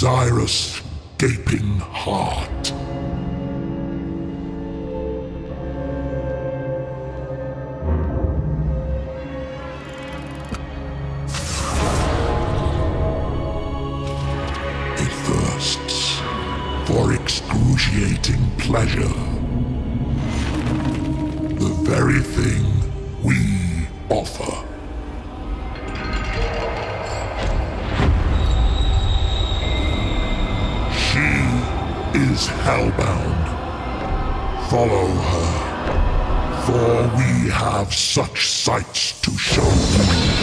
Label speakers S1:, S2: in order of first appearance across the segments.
S1: desirous, gaping heart. It thirsts for excruciating pleasure. The very thing we offer. She is hellbound. Follow her, for we have such sights to show you.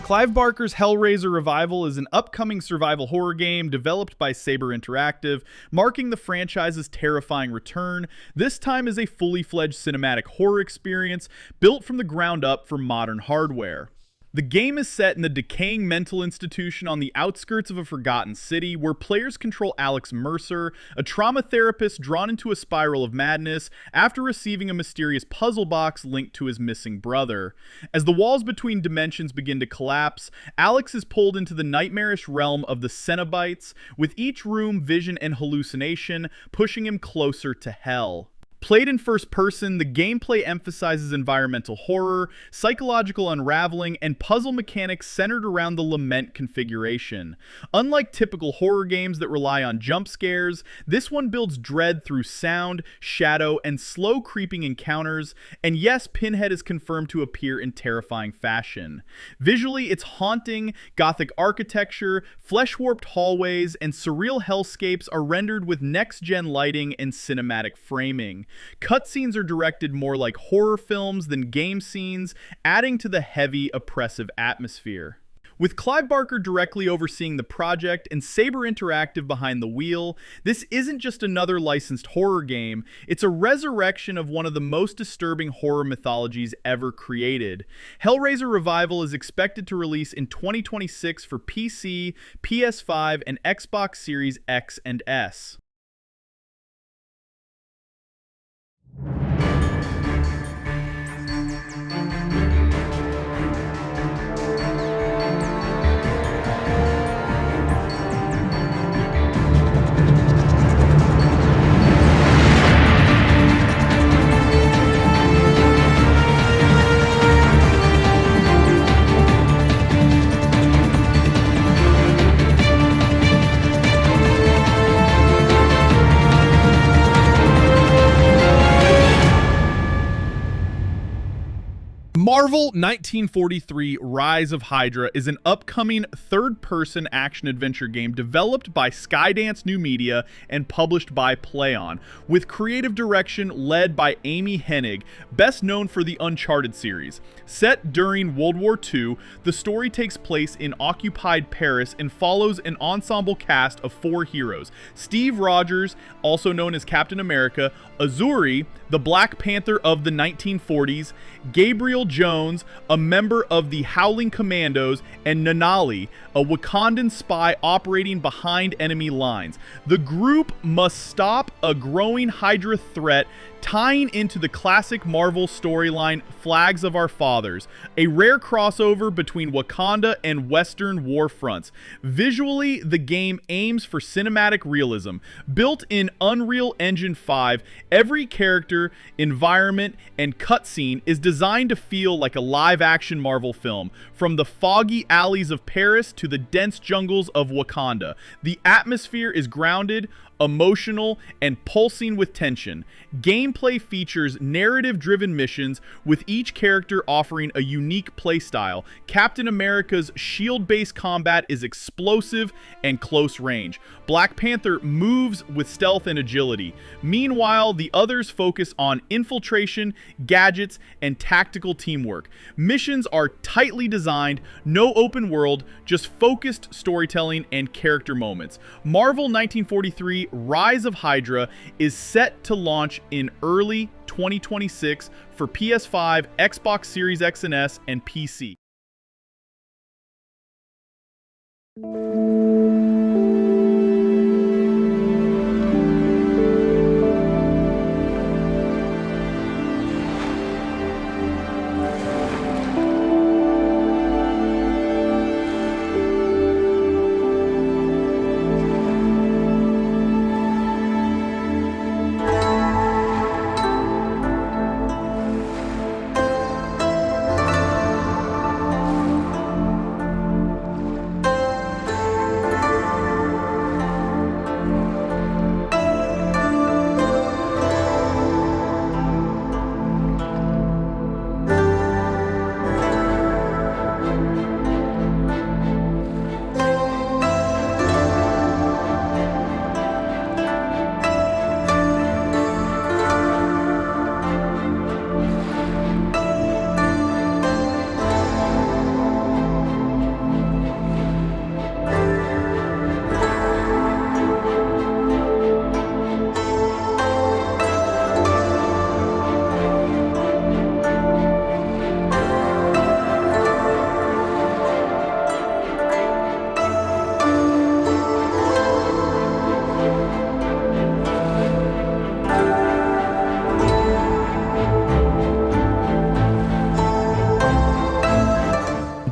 S2: Clive Barker's Hellraiser Revival is an upcoming survival horror game developed by Saber Interactive, marking the franchise's terrifying return, this time as a fully fledged cinematic horror experience built from the ground up for modern hardware. The game is set in the decaying mental institution on the outskirts of a forgotten city where players control Alex Mercer, a trauma therapist drawn into a spiral of madness after receiving a mysterious puzzle box linked to his missing brother. As the walls between dimensions begin to collapse, Alex is pulled into the nightmarish realm of the Cenobites, with each room, vision, and hallucination pushing him closer to hell. Played in first person, the gameplay emphasizes environmental horror, psychological unraveling, and puzzle mechanics centered around the lament configuration. Unlike typical horror games that rely on jump scares, this one builds dread through sound, shadow, and slow creeping encounters, and yes, Pinhead is confirmed to appear in terrifying fashion. Visually, its haunting, gothic architecture, flesh-warped hallways, and surreal hellscapes are rendered with next-gen lighting and cinematic framing. Cutscenes are directed more like horror films than game scenes, adding to the heavy, oppressive atmosphere. With Clive Barker directly overseeing the project and Saber Interactive behind the wheel, this isn't just another licensed horror game, it's a resurrection of one of the most disturbing horror mythologies ever created. Hellraiser Revival is expected to release in 2026 for PC, PS5, and Xbox Series X and S. Marvel 1943 Rise of Hydra is an upcoming third-person action-adventure game developed by Skydance New Media and published by PlayOn, with creative direction led by Amy Hennig, best known for the Uncharted series. Set during World War II, the story takes place in occupied Paris and follows an ensemble cast of 4 heroes: Steve Rogers, also known as Captain America, Azuri, the Black Panther of the 1940s, Gabriel Jones, a member of the Howling Commandos, and Nanali, a Wakandan spy operating behind enemy lines. The group must stop a growing Hydra threat, tying into the classic Marvel storyline Flags of Our Fathers, a rare crossover between Wakanda and Western war fronts. Visually, the game aims for cinematic realism. Built in Unreal Engine 5, every character, environment, and cutscene is designed to feel like a live-action Marvel film, from the foggy alleys of Paris to the dense jungles of Wakanda. The atmosphere is grounded, emotional, and pulsing with tension. Gameplay features narrative-driven missions, with each character offering a unique playstyle. Captain America's shield-based combat is explosive and close range. Black Panther moves with stealth and agility. Meanwhile, the others focus on infiltration, gadgets, and tactical teamwork. Missions are tightly designed, no open world, just focused storytelling and character moments. Marvel 1943 Rise of Hydra is set to launch in early 2026 for PS5, Xbox Series X and S, and PC.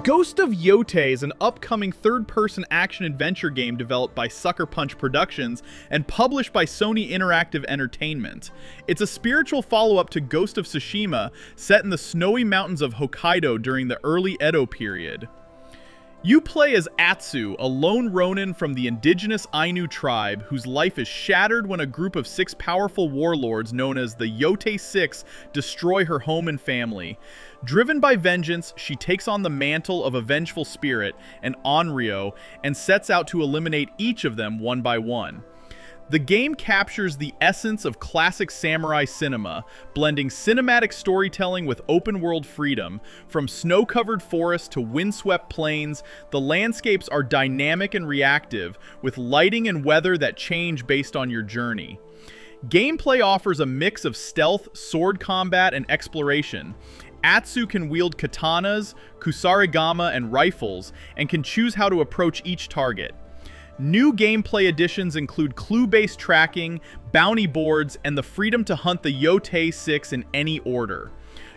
S2: Ghost of Yōtei is an upcoming third-person action-adventure game developed by Sucker Punch Productions and published by Sony Interactive Entertainment. It's a spiritual follow-up to Ghost of Tsushima, set in the snowy mountains of Hokkaido during the early Edo period. You play as Atsu, a lone ronin from the indigenous Ainu tribe, whose life is shattered when a group of 6 powerful warlords known as the Yōtei 6 destroy her home and family. Driven by vengeance, she takes on the mantle of a vengeful spirit, an Onryo, and sets out to eliminate each of them one by one. The game captures the essence of classic samurai cinema, blending cinematic storytelling with open-world freedom. From snow-covered forests to windswept plains, the landscapes are dynamic and reactive, with lighting and weather that change based on your journey. Gameplay offers a mix of stealth, sword combat, and exploration. Atsu can wield katanas, kusarigama, and rifles, and can choose how to approach each target. New gameplay additions include clue-based tracking, bounty boards, and the freedom to hunt the Yōtei 6 in any order.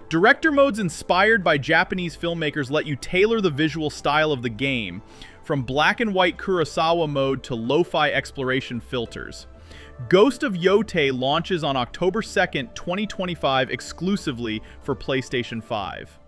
S2: Director modes inspired by Japanese filmmakers let you tailor the visual style of the game, from black and white Kurosawa mode to lo-fi exploration filters. Ghost of Yōtei launches on October 2nd, 2025 exclusively for PlayStation 5.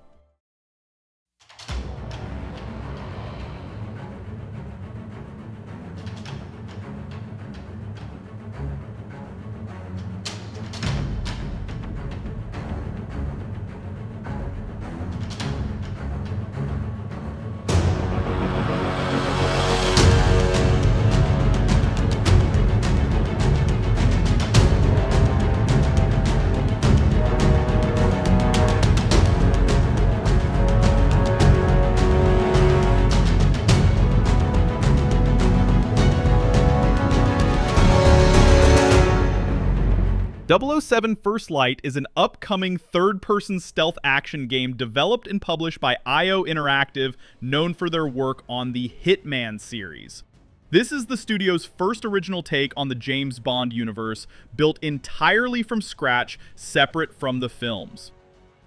S2: .007 First Light is an upcoming third-person stealth action game developed and published by IO Interactive, known for their work on the Hitman series. This is the studio's first original take on the James Bond universe, built entirely from scratch, separate from the films.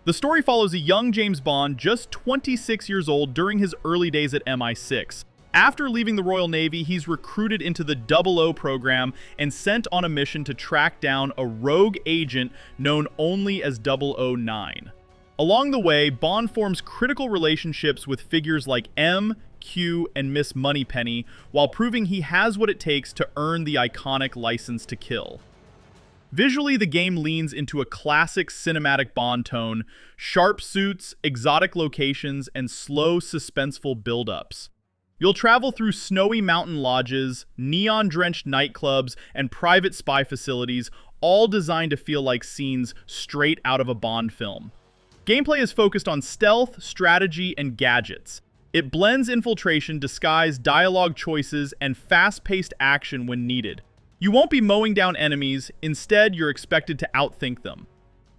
S2: The story follows a young James Bond, just 26 years old, during his early days at MI6. After leaving the Royal Navy, he's recruited into the 00 program and sent on a mission to track down a rogue agent known only as 009. Along the way, Bond forms critical relationships with figures like M, Q, and Miss Moneypenny, while proving he has what it takes to earn the iconic license to kill. Visually, the game leans into a classic cinematic Bond tone, sharp suits, exotic locations, and slow, suspenseful build-ups. You'll travel through snowy mountain lodges, neon-drenched nightclubs, and private spy facilities, all designed to feel like scenes straight out of a Bond film. Gameplay is focused on stealth, strategy, and gadgets. It blends infiltration, disguise, dialogue choices, and fast-paced action when needed. You won't be mowing down enemies, instead you're expected to outthink them.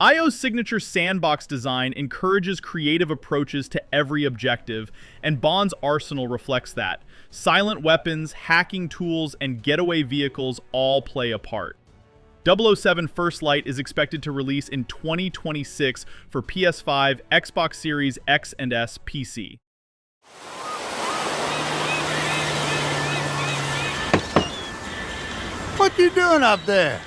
S2: IO's signature sandbox design encourages creative approaches to every objective, and Bond's arsenal reflects that. Silent weapons, hacking tools, and getaway vehicles all play a part. 007 First Light is expected to release in 2026 for PS5, Xbox Series X and S, PC.
S3: What you doing up there?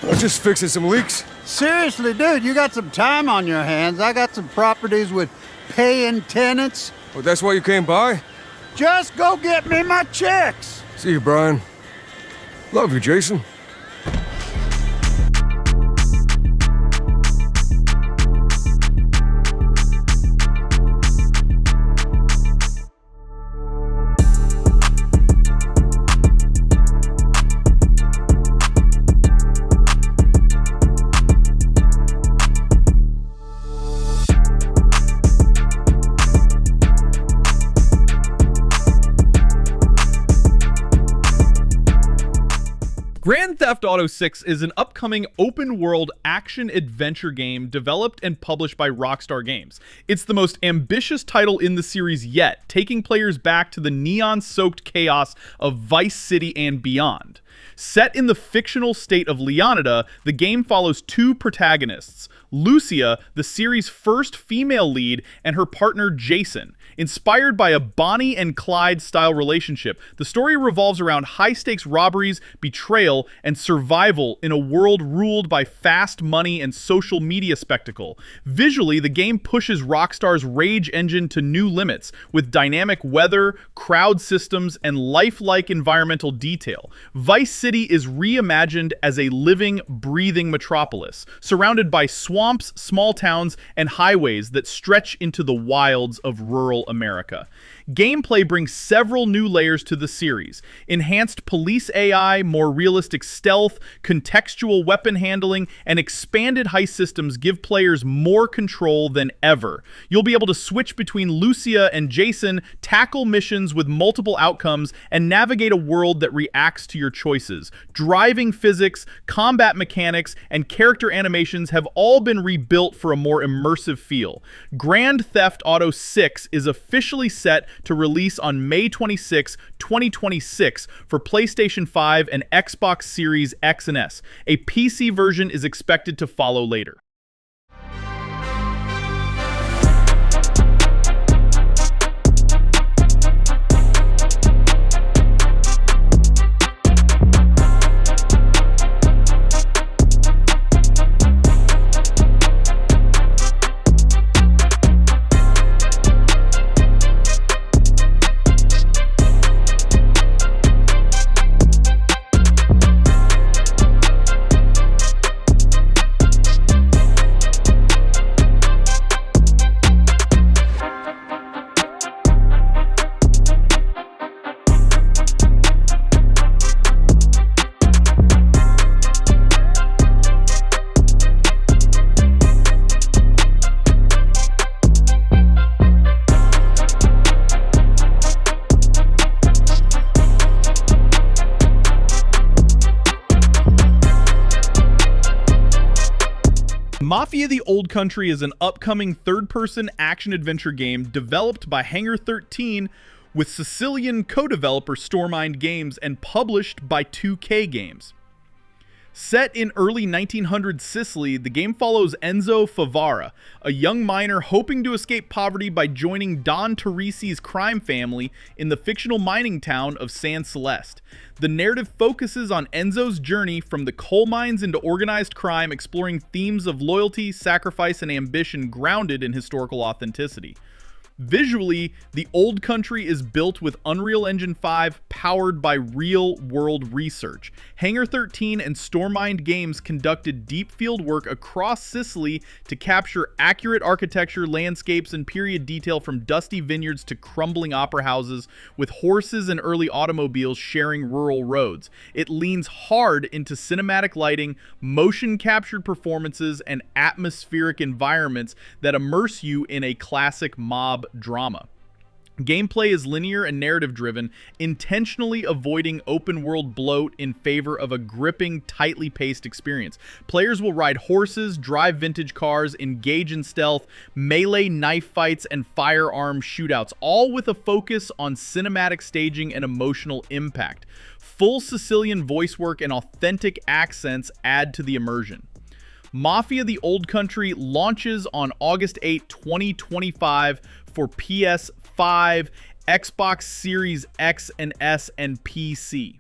S4: I'm just fixing some leaks.
S3: Seriously, dude, you got some time on your hands. I got some properties with paying tenants.
S4: Oh, that's why you came by?
S3: Just go get me my checks.
S4: See you, Brian. Love you, Jason.
S2: Grand Theft Auto 6 is an upcoming open-world action-adventure game developed and published by Rockstar Games. It's the most ambitious title in the series yet, taking players back to the neon-soaked chaos of Vice City and beyond. Set in the fictional state of Leonida, the game follows two protagonists, Lucia, the series' first female lead, and her partner Jason. Inspired by a Bonnie and Clyde style relationship, the story revolves around high-stakes robberies, betrayal, and survival in a world ruled by fast money and social media spectacle. Visually, the game pushes Rockstar's Rage engine to new limits, with dynamic weather, crowd systems, and lifelike environmental detail. Vice City is reimagined as a living, breathing metropolis, surrounded by swamps, small towns, and highways that stretch into the wilds of rural America. Gameplay brings several new layers to the series. Enhanced police AI, more realistic stealth, contextual weapon handling, and expanded heist systems give players more control than ever. You'll be able to switch between Lucia and Jason, tackle missions with multiple outcomes, and navigate a world that reacts to your choices. Driving physics, combat mechanics, and character animations have all been rebuilt for a more immersive feel. Grand Theft Auto 6 is officially set to release on May 26, 2026 for PlayStation 5 and Xbox Series X and S. A PC version is expected to follow later. Mafia: The Old Country is an upcoming third-person action-adventure game developed by Hangar 13 with Sicilian co-developer Stormind Games and published by 2K Games. Set in early 1900s Sicily, the game follows Enzo Favara, a young miner hoping to escape poverty by joining Don Teresi's crime family in the fictional mining town of San Celeste. The narrative focuses on Enzo's journey from the coal mines into organized crime, exploring themes of loyalty, sacrifice, and ambition grounded in historical authenticity. Visually, The Old Country is built with Unreal Engine 5 powered by real-world research. Hangar 13 and Stormind Games conducted deep field work across Sicily to capture accurate architecture, landscapes, and period detail from dusty vineyards to crumbling opera houses, with horses and early automobiles sharing rural roads. It leans hard into cinematic lighting, motion-captured performances, and atmospheric environments that immerse you in a classic mob drama. Gameplay is linear and narrative-driven, intentionally avoiding open-world bloat in favor of a gripping, tightly paced experience. Players will ride horses, drive vintage cars, engage in stealth, melee knife fights, and firearm shootouts, all with a focus on cinematic staging and emotional impact. Full Sicilian voice work and authentic accents add to the immersion. Mafia: The Old Country launches on August 8, 2025 for PS5, Xbox Series X and S, and PC.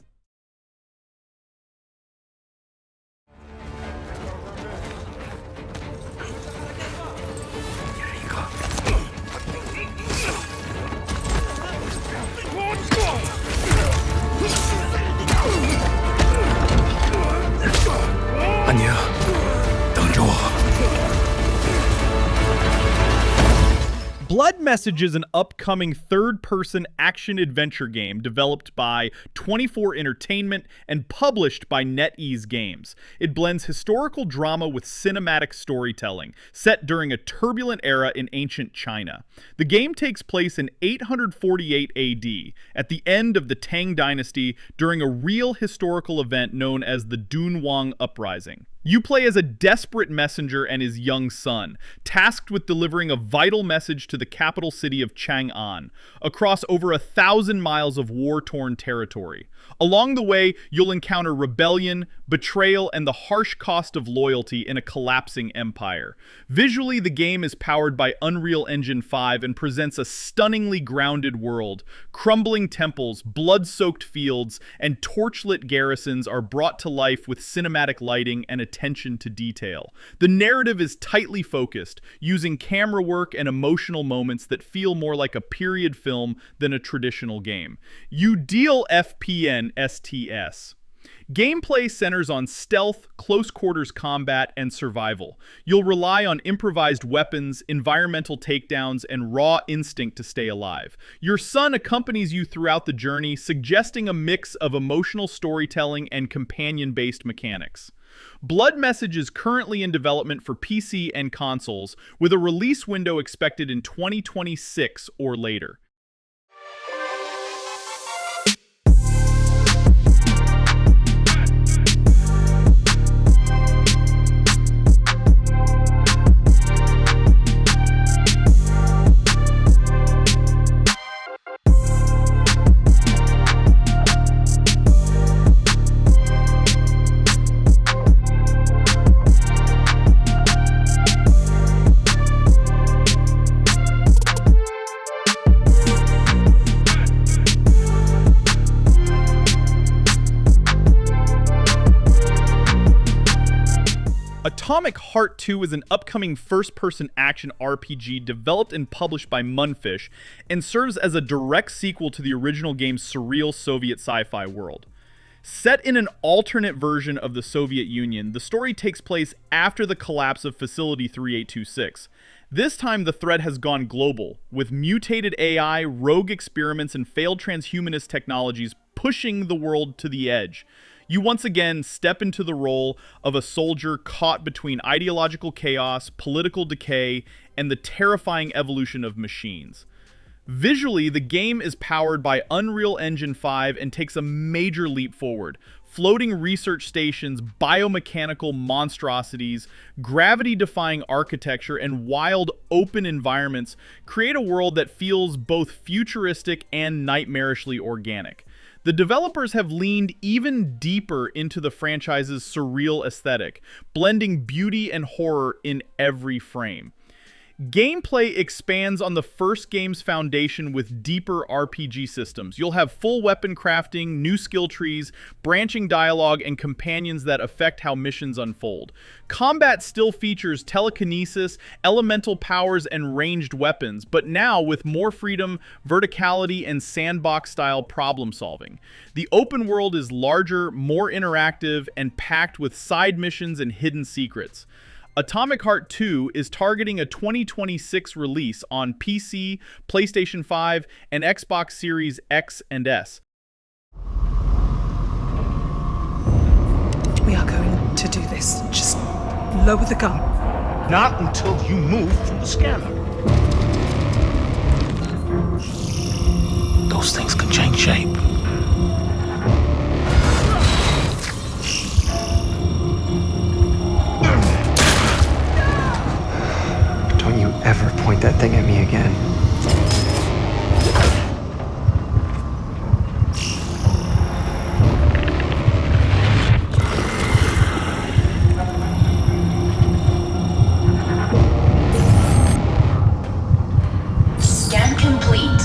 S2: Blood Message is an upcoming third-person action-adventure game developed by 24 Entertainment and published by NetEase Games. It blends historical drama with cinematic storytelling, set during a turbulent era in ancient China. The game takes place in 848 AD, at the end of the Tang Dynasty, during a real historical event known as the Dunhuang Uprising. You play as a desperate messenger and his young son, tasked with delivering a vital message to the capital city of Chang'an, across over 1,000 miles of war-torn territory. Along the way, you'll encounter rebellion, betrayal, and the harsh cost of loyalty in a collapsing empire. Visually, the game is powered by Unreal Engine 5 and presents a stunningly grounded world. Crumbling temples, blood-soaked fields, and torchlit garrisons are brought to life with cinematic lighting and attention to detail. The narrative is tightly focused, using camera work and emotional moments that feel more like a period film than a traditional game. You deal FPN STS. Gameplay centers on stealth, close-quarters combat, and survival. You'll rely on improvised weapons, environmental takedowns, and raw instinct to stay alive. Your son accompanies you throughout the journey, suggesting a mix of emotional storytelling and companion-based mechanics. Blood Message is currently in development for PC and consoles, with a release window expected in 2026 or later. Atomic Heart 2 is an upcoming first-person action RPG developed and published by Munfish and serves as a direct sequel to the original game's surreal Soviet sci-fi world. Set in an alternate version of the Soviet Union, the story takes place after the collapse of Facility 3826. This time the threat has gone global, with mutated AI, rogue experiments, and failed transhumanist technologies pushing the world to the edge. You once again step into the role of a soldier caught between ideological chaos, political decay, and the terrifying evolution of machines. Visually, the game is powered by Unreal Engine 5 and takes a major leap forward. Floating research stations, biomechanical monstrosities, gravity-defying architecture, and wild open environments create a world that feels both futuristic and nightmarishly organic. The developers have leaned even deeper into the franchise's surreal aesthetic, blending beauty and horror in every frame. Gameplay expands on the first game's foundation with deeper RPG systems. You'll have full weapon crafting, new skill trees, branching dialogue, and companions that affect how missions unfold. Combat still features telekinesis, elemental powers, and ranged weapons, but now with more freedom, verticality, and sandbox-style problem solving. The open world is larger, more interactive, and packed with side missions and hidden secrets. Atomic Heart 2 is targeting a 2026 release on PC, PlayStation 5, and Xbox Series X and S.
S5: We are going to do this. Just lower the gun.
S6: Not until you move from the scanner. those things can change shape.
S7: Don't you ever point that thing at me again.
S8: Scan complete.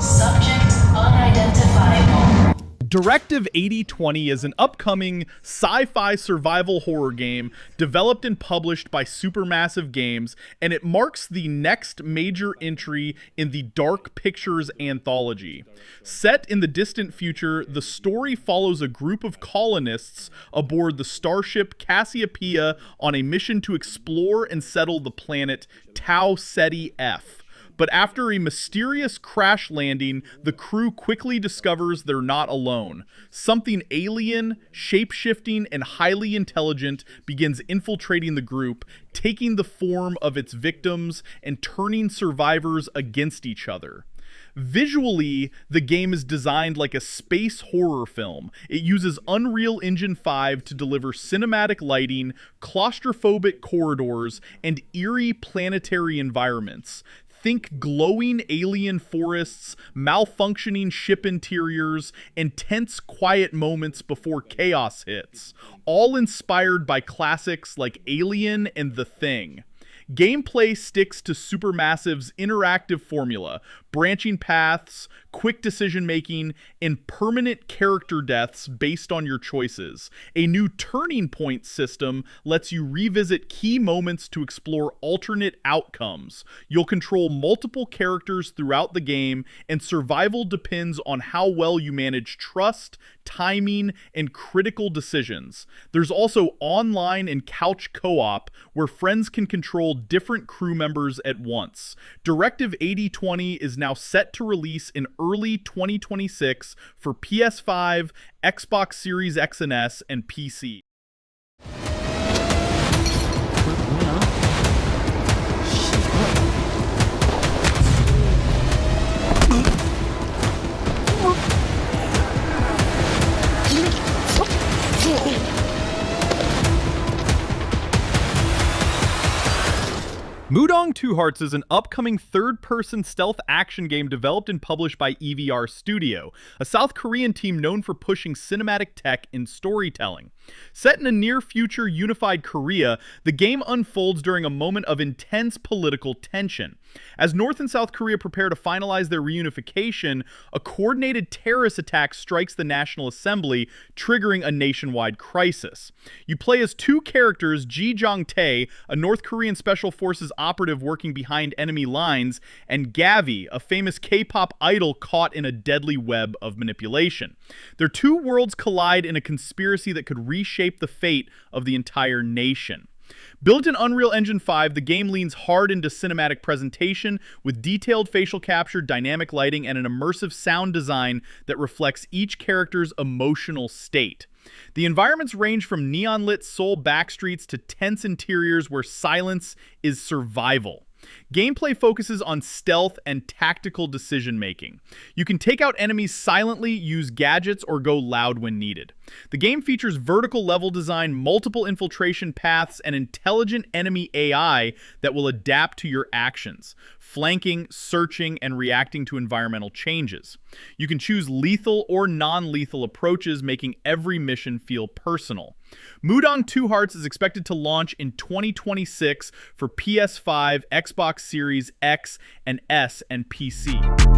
S8: Subject unidentifiable.
S2: Directive 8020 is an upcoming sci-fi survival horror game developed and published by Supermassive Games, and it marks the next major entry in the Dark Pictures anthology. Set in the distant future, the story follows a group of colonists aboard the starship Cassiopeia on a mission to explore and settle the planet Tau Ceti F. But after a mysterious crash landing, the crew quickly discovers they're not alone. Something alien, shape-shifting, and highly intelligent begins infiltrating the group, taking the form of its victims and turning survivors against each other. Visually, the game is designed like a space horror film. It uses Unreal Engine 5 to deliver cinematic lighting, claustrophobic corridors, and eerie planetary environments. Think glowing alien forests, malfunctioning ship interiors, and tense, quiet moments before chaos hits, all inspired by classics like Alien and The Thing. Gameplay sticks to Supermassive's interactive formula, branching paths, quick decision-making, and permanent character deaths based on your choices. A new turning point system lets you revisit key moments to explore alternate outcomes. You'll control multiple characters throughout the game, and survival depends on how well you manage trust, timing, and critical decisions. There's also online and couch co-op, where friends can control different crew members at once. Directive 8020 is now set to release in early 2026 for PS5, Xbox Series X and S, and PC. Mudang Two Hearts is an upcoming third-person stealth action game developed and published by EVR Studio, a South Korean team known for pushing cinematic tech in storytelling. Set in a near-future unified Korea, the game unfolds during a moment of intense political tension. As North and South Korea prepare to finalize their reunification, a coordinated terrorist attack strikes the National Assembly, triggering a nationwide crisis. You play as two characters, Yōtei, a North Korean Special Forces operative working behind enemy lines, and Gavi, a famous K-pop idol caught in a deadly web of manipulation. Their two worlds collide in a conspiracy that could reshape the fate of the entire nation. Built in Unreal Engine 5, the game leans hard into cinematic presentation with detailed facial capture, dynamic lighting, and an immersive sound design that reflects each character's emotional state. The environments range from neon-lit Seoul backstreets to tense interiors where silence is survival. Gameplay focuses on stealth and tactical decision-making. You can take out enemies silently, use gadgets, or go loud when needed. The game features vertical level design, multiple infiltration paths, and intelligent enemy AI that will adapt to your actions, flanking, searching, and reacting to environmental changes. You can choose lethal or non-lethal approaches, making every mission feel personal. Mudang Two Hearts is expected to launch in 2026 for PS5, Xbox Series X and S, and PC.